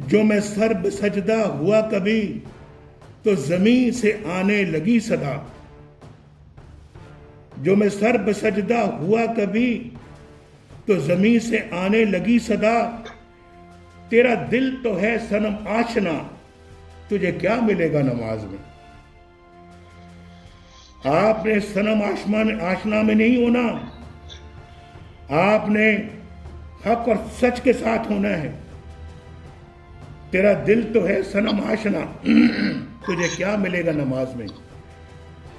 जो मैं सर बसजदा हुआ कभी तो ज़मीं से आने लगी सदा। जो मैं सर बसजदा हुआ कभी तो ज़मीं से आने लगी सदा। तेरा दिल तो है सनम आशना, तुझे क्या मिलेगा नमाज में। आपने सनम आशना में नहीं होना, आपने हक और सच के साथ होना है। तेरा दिल तो है सनम आशना, तुझे क्या मिलेगा नमाज में।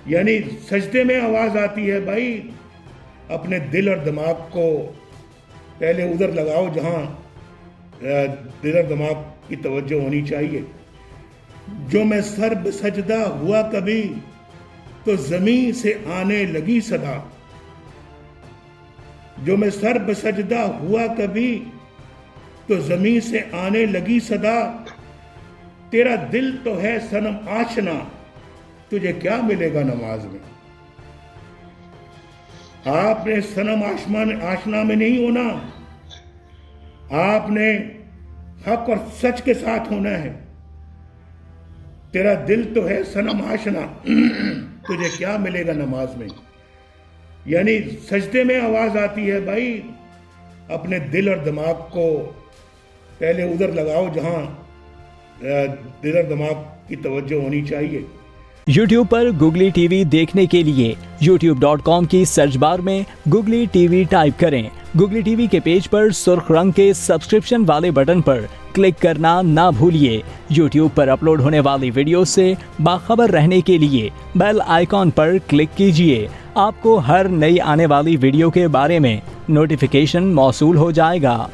यानी सजदे में आवाज आती है, भाई अपने दिल और दिमाग को पहले उधर लगाओ जहां दिल और दिमाग की तवज्जो होनी चाहिए। जो मैं सर बसजदा हुआ कभी तो ज़मीं से आने लगी सदा। जो मैं सर बसजदा हुआ कभी तो ज़मीं से आने लगी सदा। तेरा दिल तो है सनम आशना, तुझे क्या मिलेगा नमाज में। आपने सनम आशना में नहीं होना, आपने हक और सच के साथ होना है। तेरा दिल तो है सनम आशना, तुझे क्या मिलेगा नमाज में। यानी सजदे में आवाज आती है, भाई अपने दिल और दिमाग को पहले उधर लगाओ जहां दिल और दिमाग की तवज्जो होनी चाहिए। YouTube पर गुगली टीवी देखने के लिए youtube.com की सर्च बार में गुगली टीवी टाइप करें। गुगली टीवी के पेज पर सुर्ख रंग के सब्सक्रिप्शन वाले बटन पर क्लिक करना ना भूलिए। YouTube पर अपलोड होने वाली वीडियो से बाखबर रहने के लिए बेल आइकॉन पर क्लिक कीजिए। आपको हर नई आने वाली वीडियो के बारे में नोटिफिकेशन मौसूल हो जाएगा।